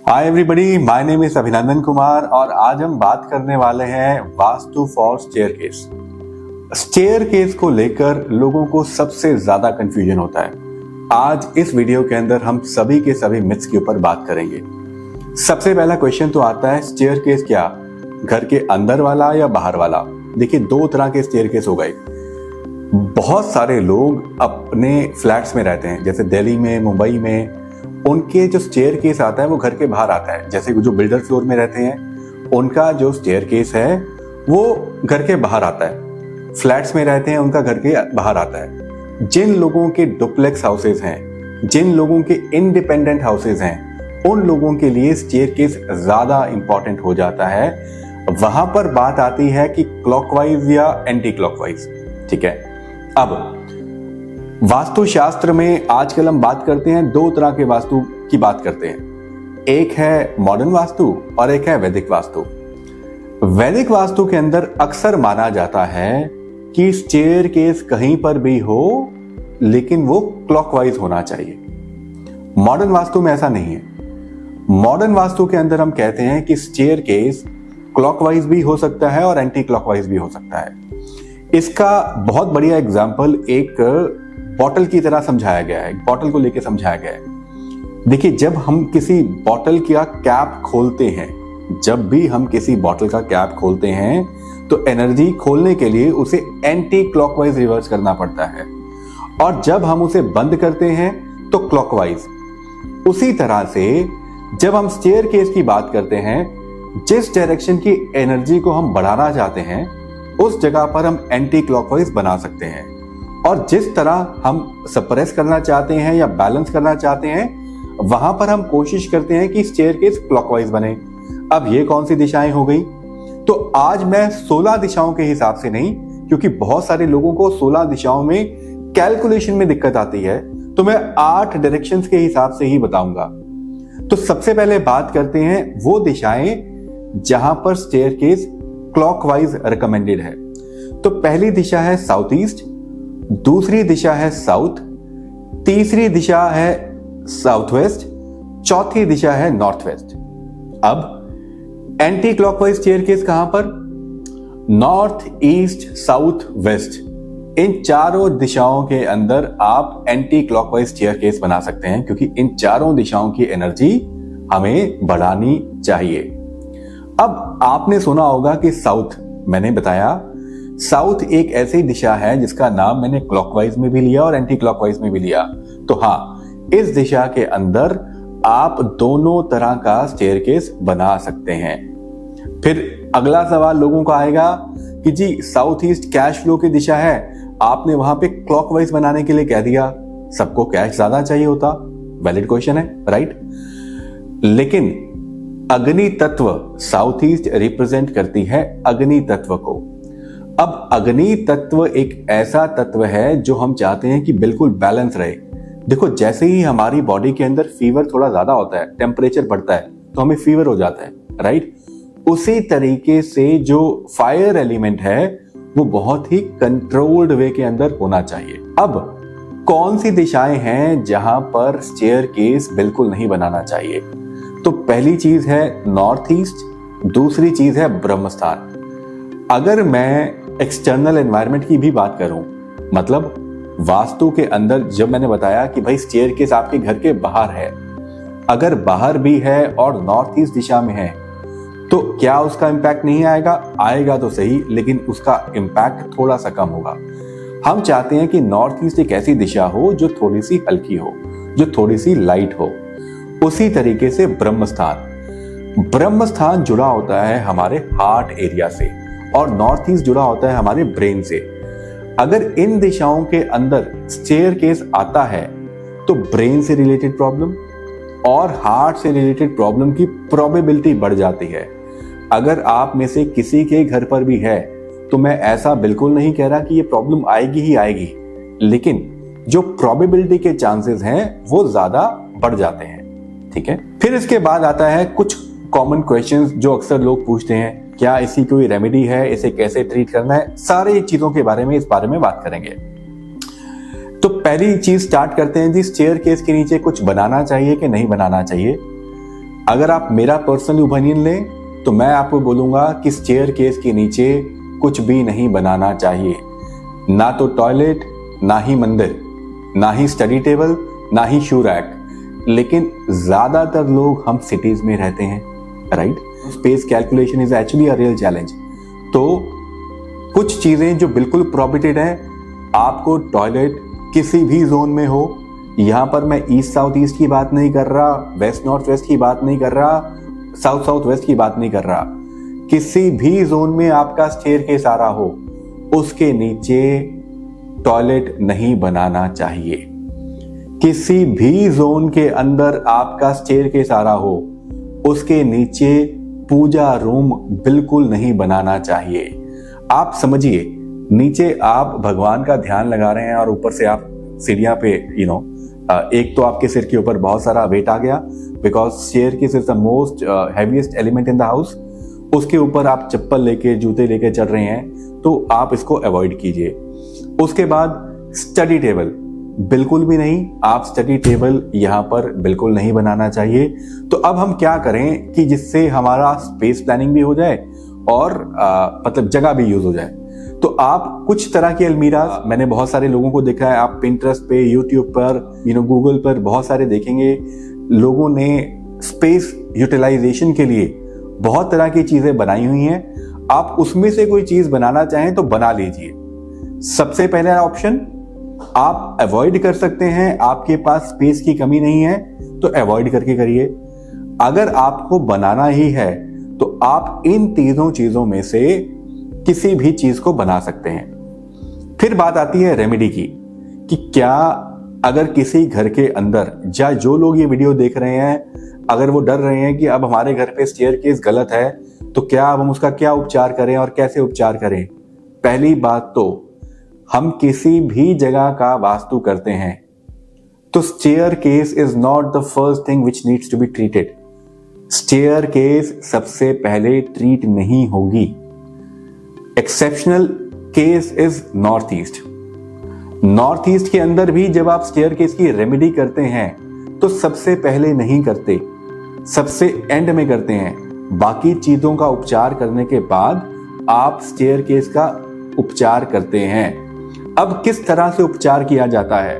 Hi everybody, my name is अभिनंदन कुमार और आज हम बात करने वाले हैं वास्तु फॉर स्टेयरकेस। स्टेयरकेस को लेकर लोगों को सबसे ज्यादा कंफ्यूजन होता है। आज इस वीडियो के अंदर हम सभी के सभी मिथ्स के ऊपर बात करेंगे। सबसे पहला क्वेश्चन तो आता है, स्टेयरकेस क्या घर के अंदर वाला या बाहर वाला? देखिए, दो तरह के स्टेयरकेस हो गए। बहुत सारे लोग अपने फ्लैट्स में रहते हैं, जैसे दिल्ली में, मुंबई में, उनके जो स्टेयर केस आता है वो घर के बाहर आता है। जैसे जो बिल्डर फ्लोर में रहते हैं उनका जो स्टेयर केस है वो घर के बाहर आता है। फ्लैट्स में रहते हैं उनका घर के बाहर आता है। जिन लोगों के डुप्लेक्स हाउसेज हैं, जिन लोगों के इंडिपेंडेंट हाउसेज हैं, उन लोगों के लिए स्टेयर केस ज्यादा इंपॉर्टेंट हो जाता है। वहां पर बात आती है कि क्लॉकवाइज या एंटी क्लॉकवाइज। ठीक है, अब वास्तुशास्त्र में आजकल हम बात करते हैं, दो तरह के वास्तु की बात करते हैं। एक है मॉडर्न वास्तु और एक है वैदिक वास्तु। वैदिक वास्तु के अंदर अक्सर माना जाता है कि स्टेयर केस कहीं पर भी हो लेकिन वो क्लॉकवाइज होना चाहिए। मॉडर्न वास्तु में ऐसा नहीं है। मॉडर्न वास्तु के अंदर हम कहते हैं कि स्टेयर केस क्लॉकवाइज भी हो सकता है और एंटी क्लॉकवाइज भी हो सकता है। इसका बहुत बढ़िया एग्जाम्पल एक बॉटल की तरह समझाया गया है, बॉटल को लेकर समझाया गया है। देखिए, जब हम किसी बॉटल का कैप खोलते हैं, जब भी हम किसी बॉटल का कैप खोलते हैं तो एनर्जी खोलने के लिए उसे एंटी क्लॉकवाइज रिवर्स करना पड़ता है, और जब हम उसे बंद करते हैं तो क्लॉकवाइज। उसी तरह से जब हम स्टेयर केस की बात करते हैं, जिस डायरेक्शन की एनर्जी को हम बढ़ाना चाहते हैं उस जगह पर हम एंटी क्लॉकवाइज बना सकते हैं, और जिस तरह हम सप्रेस करना चाहते हैं या बैलेंस करना चाहते हैं वहां पर हम कोशिश करते हैं कि स्टेयरकेस क्लॉकवाइज बने। अब ये कौन सी दिशाएं हो गई? तो आज मैं 16 दिशाओं के हिसाब से नहीं, क्योंकि बहुत सारे लोगों को 16 दिशाओं में कैलकुलेशन में दिक्कत आती है, तो मैं 8 डायरेक्शंस के हिसाब से ही बताऊंगा। तो सबसे पहले बात करते हैं वो दिशाएं जहां पर स्टेयरकेस क्लॉकवाइज रिकमेंडेड है। तो पहली दिशा है साउथ ईस्ट, दूसरी दिशा है साउथ, तीसरी दिशा है साउथ वेस्ट, चौथी दिशा है नॉर्थ वेस्ट। अब एंटी क्लॉकवाइज स्टेयरकेस कहां पर? नॉर्थ, ईस्ट, साउथ, वेस्ट, इन चारों दिशाओं के अंदर आप एंटी क्लॉकवाइज स्टेयरकेस बना सकते हैं, क्योंकि इन चारों दिशाओं की एनर्जी हमें बढ़ानी चाहिए। अब आपने सुना होगा कि साउथ, मैंने बताया साउथ एक ऐसी दिशा है जिसका नाम मैंने क्लॉकवाइज में भी लिया और एंटी क्लॉकवाइज में भी लिया। तो हाँ, इस दिशा के अंदर आप दोनों तरह का स्टेयरकेस बना सकते हैं। फिर अगला सवाल लोगों का आएगा कि जी साउथ ईस्ट कैश फ्लो की दिशा है, आपने वहां पे क्लॉकवाइज बनाने के लिए कह दिया, सबको कैश ज्यादा चाहिए होता। वैलिड क्वेश्चन है, राइट? लेकिन अग्नि तत्व साउथ ईस्ट रिप्रेजेंट करती है अग्नि तत्व को। अब अग्नि तत्व एक ऐसा तत्व है जो हम चाहते हैं कि बिल्कुल बैलेंस रहे। देखो, जैसे ही हमारी बॉडी के अंदर फीवर थोड़ा ज्यादा होता है, टेम्परेचर बढ़ता है, तो हमें फीवर हो जाता है, राइट? उसी तरीके से जो फायर एलिमेंट है वो बहुत ही कंट्रोल्ड वे के अंदर होना चाहिए। अब कौन सी दिशाएं हैं जहां पर स्टेयरकेस बिल्कुल नहीं बनाना चाहिए? तो पहली चीज है नॉर्थ ईस्ट, दूसरी चीज है ब्रह्मस्थान। अगर मैं एक्सटर्नल एनवायरनमेंट की भी बात करूं, मतलब वास्तु के अंदर, जब मैंने बताया कि भाई स्टेयरकेस आपके घर के बाहर है, अगर बाहर भी है और नॉर्थ ईस्ट दिशा में है तो क्या उसका इंपैक्ट नहीं आएगा? आएगा तो सही, लेकिन उसका इंपैक्ट थोड़ा सा कम होगा। हम चाहते हैं कि नॉर्थ ईस्ट एक ऐसी दिशा हो जो थोड़ी सी हल्की हो, जो थोड़ी सी लाइट हो। उसी तरीके से ब्रह्मस्थान जुड़ा होता है हमारे हार्ट एरिया से, और नॉर्थ ईस्ट जुड़ा होता है हमारे ब्रेन से। अगर इन दिशाओं के अंदर स्टेयरकेस आता है तो ब्रेन से रिलेटेड प्रॉब्लम और हार्ट से रिलेटेड प्रॉब्लम की प्रोबेबिलिटी बढ़ जाती है। अगर आप में से किसी के घर पर भी है तो मैं ऐसा बिल्कुल नहीं कह रहा कि ये प्रॉब्लम आएगी ही आएगी, लेकिन जो प्रोबेबिलिटी के चांसेस हैं वो ज्यादा बढ़ जाते हैं। ठीक है, फिर इसके बाद आता है कुछ कॉमन क्वेश्चंस जो अक्सर लोग पूछते हैं, क्या इसकी कोई रेमेडी है, इसे कैसे ट्रीट करना है? सारी चीजों के बारे में इस बारे में बात करेंगे। तो पहली चीज स्टार्ट करते हैं जी, स्टेयरकेस के नीचे कुछ बनाना चाहिए कि नहीं बनाना चाहिए। अगर आप मेरा पर्सनल ओपिनियन लें तो मैं आपको बोलूंगा कि स्टेयर केस के नीचे कुछ भी नहीं बनाना चाहिए, ना तो टॉयलेट, ना ही मंदिर, ना ही स्टडी टेबल, ना ही शू रैक। लेकिन ज्यादातर लोग हम सिटीज में रहते हैं, right? Space calculation is actually a real challenge. तो कुछ चीजें जो बिल्कुल प्रोहिबिटेड है, आपको टॉयलेट किसी भी जोन में हो, यहां पर मैं ईस्ट साउथ ईस्ट की बात नहीं कर रहा, वेस्ट नॉर्थ वेस्ट की बात नहीं कर रहा, साउथ साउथ वेस्ट की बात नहीं कर रहा, किसी भी जोन में आपका स्टेयरकेस आ रहा हो, उसके नीचे टॉयलेट नहीं बनाना चाहिए। किसी भी जोन के अंदर आपका स्टेयरकेस आ रहा हो, उसके नीचे पूजा रूम बिल्कुल नहीं बनाना चाहिए। आप समझिए, नीचे आप भगवान का ध्यान लगा रहे हैं और ऊपर से आप सीढ़ियां पे एक तो आपके सिर के ऊपर बहुत सारा वेट आ गया, because staircase is the most heaviest element in the house. उसके ऊपर आप चप्पल लेके, जूते लेके चढ़ रहे हैं, तो आप इसको अवॉइड कीजिए। उसके बाद स्टडी टेबल बिल्कुल भी नहीं, आप स्टडी टेबल यहां पर बिल्कुल नहीं बनाना चाहिए। तो अब हम क्या करें कि जिससे हमारा स्पेस प्लानिंग भी हो जाए और मतलब जगह भी यूज हो जाए। तो आप कुछ तरह की अलमीरा, मैंने बहुत सारे लोगों को देखा है, आप पिंटरेस्ट पे, यूट्यूब पर, गूगल पर बहुत सारे देखेंगे, लोगों ने स्पेस यूटिलाइजेशन के लिए बहुत तरह की चीजें बनाई हुई हैं। आप उसमें से कोई चीज बनाना चाहें तो बना लीजिए। सबसे पहला ऑप्शन आप अवॉइड कर सकते हैं, आपके पास स्पेस की कमी नहीं है तो अवॉइड करके करिए। अगर आपको बनाना ही है तो आप इन तीनों चीजों में से किसी भी चीज को बना सकते हैं। फिर बात आती है रेमेडी की, कि क्या अगर किसी घर के अंदर, या जो लोग ये वीडियो देख रहे हैं, अगर वो डर रहे हैं कि अब हमारे घर पे स्टेयरकेस गलत है, तो क्या अब हम उसका क्या उपचार करें और कैसे उपचार करें। पहली बात तो हम किसी भी जगह का वास्तु करते हैं तो staircase is not the first thing which needs to be treated. Staircase सबसे पहले ट्रीट नहीं होगी। Exceptional case is north east. North east के अंदर भी जब आप स्टेयरकेस की रेमेडी करते हैं तो सबसे पहले नहीं करते, सबसे एंड में करते हैं। बाकी चीजों का उपचार करने के बाद आप स्टेयरकेस का उपचार करते हैं। अब किस तरह से उपचार किया जाता है?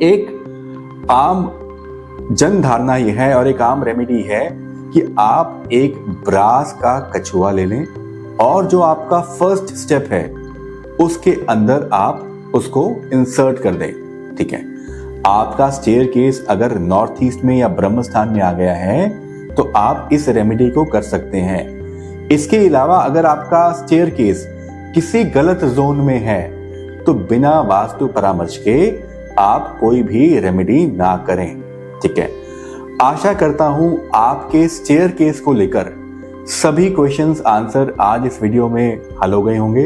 एक आम जन धारणा यह है और एक आम रेमेडी है कि आप एक ब्रास का कछुआ ले लें और जो आपका फर्स्ट स्टेप है उसके अंदर आप उसको इंसर्ट कर दें। ठीक है, आपका स्टेयरकेस अगर नॉर्थ ईस्ट में या ब्रह्म स्थान में आ गया है तो आप इस रेमेडी को कर सकते हैं। इसके अलावा अगर आपका स्टेयरकेस किसी गलत जोन में है तो बिना वास्तु परामर्श के आप कोई भी रेमेडी ना करें। ठीक है, आशा करता हूं आपके स्टेयरकेस को लेकर सभी क्वेश्चंस आंसर आज इस वीडियो में हल हो गए होंगे।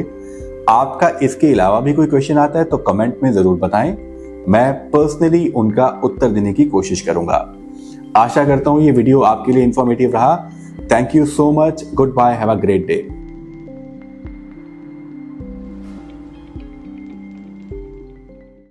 आपका इसके अलावा भी कोई क्वेश्चन आता है तो कमेंट में जरूर बताएं, मैं पर्सनली उनका उत्तर देने की कोशिश करूंगा। आशा करता हूं ये वीडियो आपके लिए इंफॉर्मेटिव रहा। Thank you so much, good bye, have a great day.